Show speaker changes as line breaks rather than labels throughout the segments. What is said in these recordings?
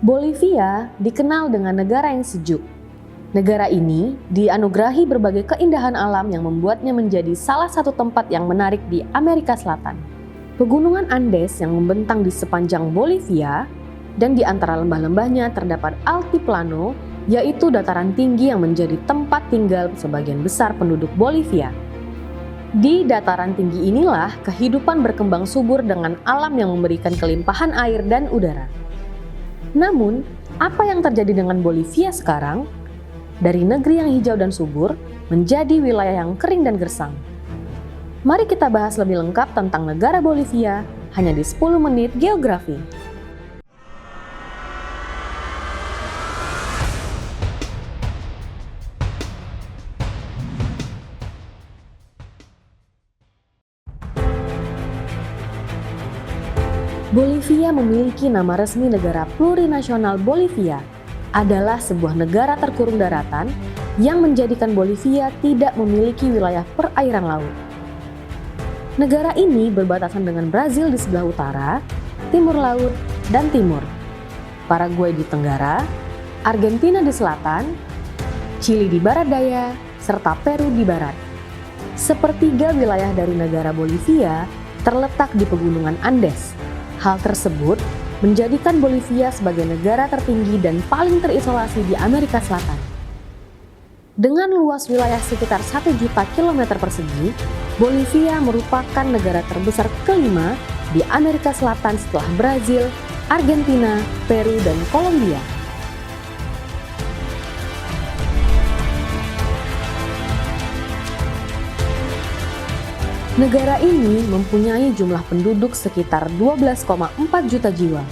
Bolivia dikenal dengan negara yang sejuk. Negara ini dianugerahi berbagai keindahan alam yang membuatnya menjadi salah satu tempat yang menarik di Amerika Selatan. Pegunungan Andes yang membentang di sepanjang Bolivia dan di antara lembah-lembahnya terdapat Altiplano, yaitu dataran tinggi yang menjadi tempat tinggal sebagian besar penduduk Bolivia. Di dataran tinggi inilah kehidupan berkembang subur dengan alam yang memberikan kelimpahan air dan udara. Namun, apa yang terjadi dengan Bolivia sekarang? Dari negeri yang hijau dan subur menjadi wilayah yang kering dan gersang. Mari kita bahas lebih lengkap tentang negara Bolivia hanya di 10 menit geografi. Bolivia memiliki nama resmi negara plurinasional. Bolivia adalah sebuah negara terkurung daratan yang menjadikan Bolivia tidak memiliki wilayah perairan laut. Negara ini berbatasan dengan Brazil di sebelah utara, timur laut, dan timur, Paraguay di tenggara, Argentina di selatan, Chili di barat daya, serta Peru di barat. Sepertiga wilayah dari negara Bolivia terletak di pegunungan Andes. Hal tersebut menjadikan Bolivia sebagai negara tertinggi dan paling terisolasi di Amerika Selatan. Dengan luas wilayah sekitar 1 juta kilometer persegi, Bolivia merupakan negara terbesar kelima di Amerika Selatan setelah Brazil, Argentina, Peru, dan Kolombia. Negara ini mempunyai jumlah penduduk sekitar 12,4 juta jiwa,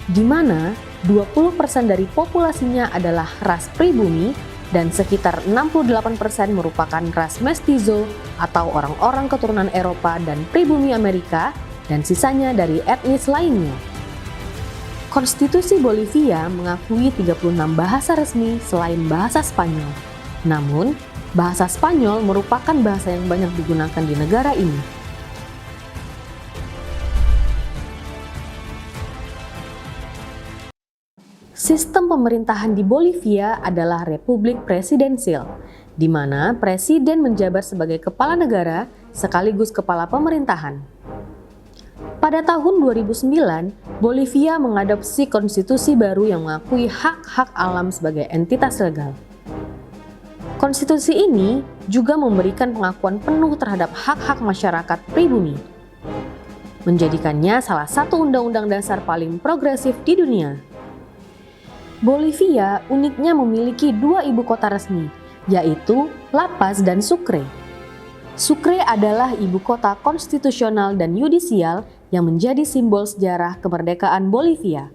di mana 20% dari populasinya adalah ras pribumi dan sekitar 68% merupakan ras mestizo atau orang-orang keturunan Eropa dan pribumi Amerika, dan sisanya dari etnis lainnya. Konstitusi Bolivia mengakui 36 bahasa resmi selain bahasa Spanyol. Namun, bahasa Spanyol merupakan bahasa yang banyak digunakan di negara ini. Sistem pemerintahan di Bolivia adalah republik presidensial, di mana presiden menjabat sebagai kepala negara sekaligus kepala pemerintahan. Pada tahun 2009, Bolivia mengadopsi konstitusi baru yang mengakui hak-hak alam sebagai entitas legal. Konstitusi ini juga memberikan pengakuan penuh terhadap hak-hak masyarakat pribumi, menjadikannya salah satu undang-undang dasar paling progresif di dunia. Bolivia uniknya memiliki 2 ibu kota resmi, yaitu La Paz dan Sucre. Sucre adalah ibu kota konstitusional dan yudisial yang menjadi simbol sejarah kemerdekaan Bolivia.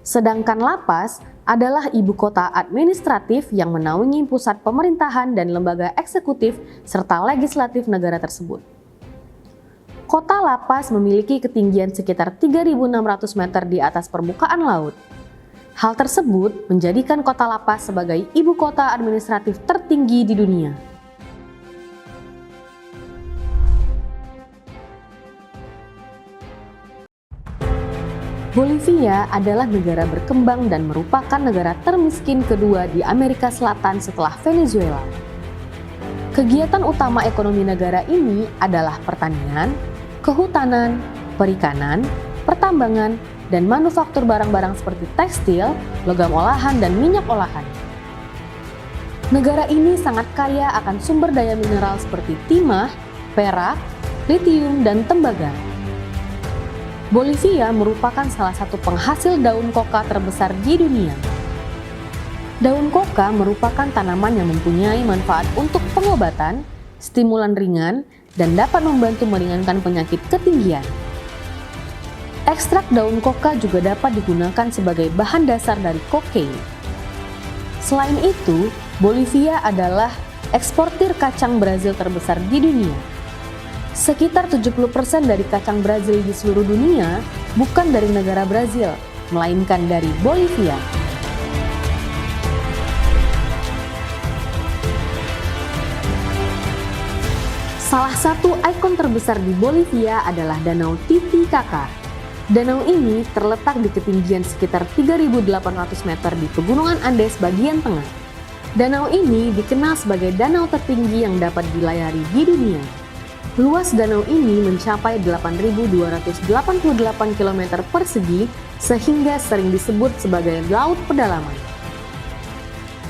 Sedangkan La Paz adalah ibu kota administratif yang menaungi pusat pemerintahan dan lembaga eksekutif serta legislatif negara tersebut. Kota La Paz memiliki ketinggian sekitar 3.600 meter di atas permukaan laut. Hal tersebut menjadikan kota La Paz sebagai ibu kota administratif tertinggi di dunia. Bolivia adalah negara berkembang dan merupakan negara termiskin kedua di Amerika Selatan setelah Venezuela. Kegiatan utama ekonomi negara ini adalah pertanian, kehutanan, perikanan, pertambangan, dan manufaktur barang-barang seperti tekstil, logam olahan, dan minyak olahan. Negara ini sangat kaya akan sumber daya mineral seperti timah, perak, litium, dan tembaga. Bolivia merupakan salah satu penghasil daun koka terbesar di dunia. Daun koka merupakan tanaman yang mempunyai manfaat untuk pengobatan, stimulan ringan, dan dapat membantu meringankan penyakit ketinggian. Ekstrak daun koka juga dapat digunakan sebagai bahan dasar dari kokain. Selain itu, Bolivia adalah eksportir kacang Brazil terbesar di dunia. Sekitar 70% dari kacang Brazil di seluruh dunia bukan dari negara Brazil, melainkan dari Bolivia. Salah satu ikon terbesar di Bolivia adalah Danau Titicaca. Danau ini terletak di ketinggian sekitar 3.800 meter di Pegunungan Andes bagian tengah. Danau ini dikenal sebagai danau tertinggi yang dapat dilayari di dunia. Luas danau ini mencapai 8.288 km persegi sehingga sering disebut sebagai laut pedalaman.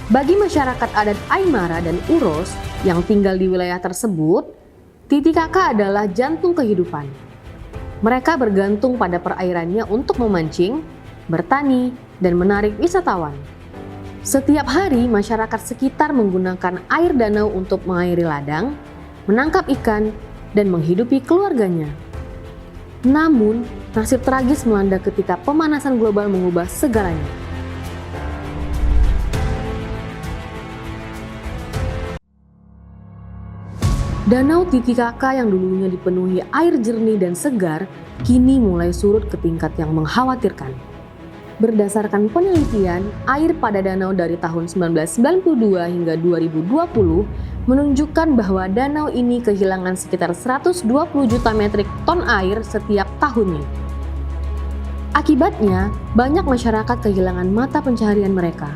Bagi masyarakat adat Aymara dan Uros yang tinggal di wilayah tersebut, Titicaca adalah jantung kehidupan. Mereka bergantung pada perairannya untuk memancing, bertani, dan menarik wisatawan. Setiap hari masyarakat sekitar menggunakan air danau untuk mengairi ladang, menangkap ikan, dan menghidupi keluarganya. Namun, nasib tragis melanda ketika pemanasan global mengubah segalanya. Danau Titicaca yang dulunya dipenuhi air jernih dan segar, kini mulai surut ke tingkat yang mengkhawatirkan. Berdasarkan penelitian, air pada danau dari tahun 1992 hingga 2020 menunjukkan bahwa danau ini kehilangan sekitar 120 juta metrik ton air setiap tahunnya. Akibatnya, banyak masyarakat kehilangan mata pencaharian mereka.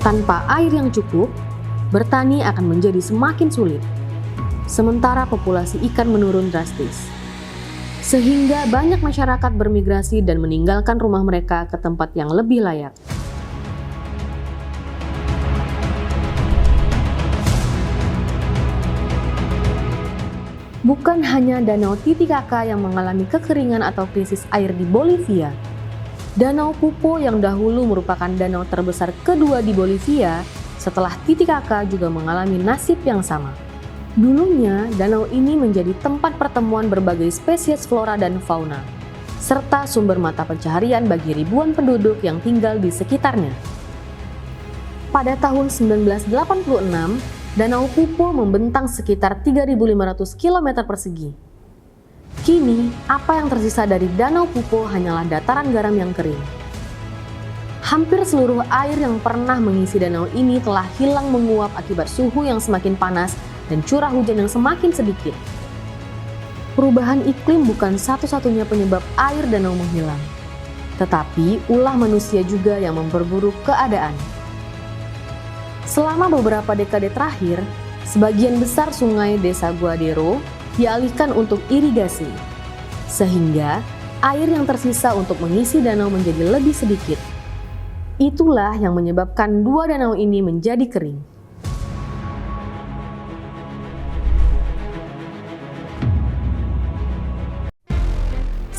Tanpa air yang cukup, bertani akan menjadi semakin sulit. Sementara populasi ikan menurun drastis. Sehingga banyak masyarakat bermigrasi dan meninggalkan rumah mereka ke tempat yang lebih layak. Bukan hanya Danau Titicaca yang mengalami kekeringan atau krisis air di Bolivia. Danau Pupo yang dahulu merupakan danau terbesar kedua di Bolivia setelah Titicaca juga mengalami nasib yang sama. Dulunya, danau ini menjadi tempat pertemuan berbagai spesies flora dan fauna, serta sumber mata pencaharian bagi ribuan penduduk yang tinggal di sekitarnya. Pada tahun 1986, Danau Pupo membentang sekitar 3.500 km persegi. Kini, apa yang tersisa dari Danau Pupo hanyalah dataran garam yang kering. Hampir seluruh air yang pernah mengisi danau ini telah hilang menguap akibat suhu yang semakin panas dan curah hujan yang semakin sedikit. Perubahan iklim bukan satu-satunya penyebab air danau menghilang, tetapi ulah manusia juga yang memperburuk keadaan. Selama beberapa dekade terakhir, sebagian besar sungai Desa Guadero dialihkan untuk irigasi, sehingga air yang tersisa untuk mengisi danau menjadi lebih sedikit. Itulah yang menyebabkan dua danau ini menjadi kering.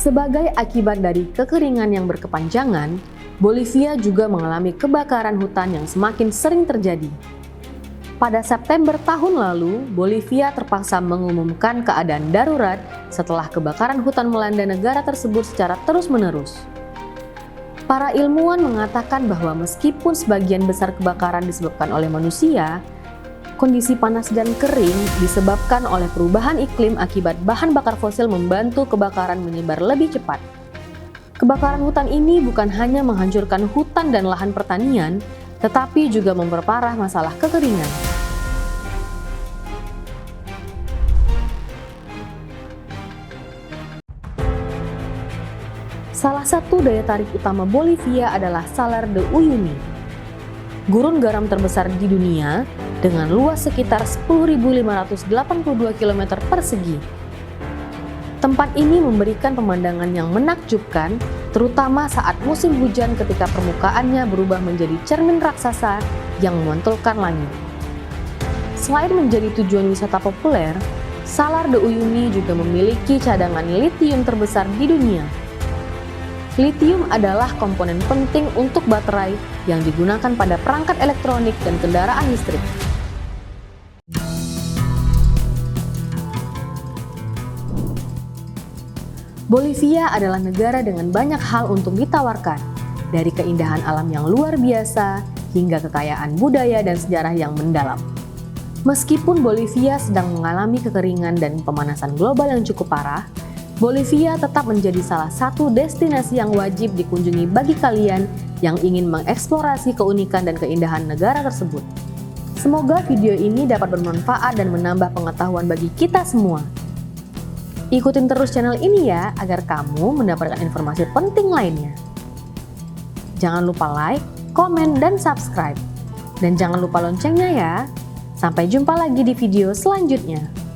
Sebagai akibat dari kekeringan yang berkepanjangan, Bolivia juga mengalami kebakaran hutan yang semakin sering terjadi. Pada September tahun lalu, Bolivia terpaksa mengumumkan keadaan darurat setelah kebakaran hutan melanda negara tersebut secara terus-menerus. Para ilmuwan mengatakan bahwa meskipun sebagian besar kebakaran disebabkan oleh manusia, kondisi panas dan kering disebabkan oleh perubahan iklim akibat bahan bakar fosil membantu kebakaran menyebar lebih cepat. Kebakaran hutan ini bukan hanya menghancurkan hutan dan lahan pertanian, tetapi juga memperparah masalah kekeringan. Salah satu daya tarik utama Bolivia adalah Salar de Uyuni, gurun garam terbesar di dunia dengan luas sekitar 10.582 km persegi. Tempat ini memberikan pemandangan yang menakjubkan, terutama saat musim hujan ketika permukaannya berubah menjadi cermin raksasa yang memantulkan langit. Selain menjadi tujuan wisata populer, Salar de Uyuni juga memiliki cadangan litium terbesar di dunia. Litium adalah komponen penting untuk baterai yang digunakan pada perangkat elektronik dan kendaraan listrik. Bolivia adalah negara dengan banyak hal untuk ditawarkan, dari keindahan alam yang luar biasa hingga kekayaan budaya dan sejarah yang mendalam. Meskipun Bolivia sedang mengalami kekeringan dan pemanasan global yang cukup parah, Bolivia tetap menjadi salah satu destinasi yang wajib dikunjungi bagi kalian yang ingin mengeksplorasi keunikan dan keindahan negara tersebut. Semoga video ini dapat bermanfaat dan menambah pengetahuan bagi kita semua. Ikutin terus channel ini ya agar kamu mendapatkan informasi penting lainnya. Jangan lupa like, komen, dan subscribe. Dan jangan lupa loncengnya ya. Sampai jumpa lagi di video selanjutnya.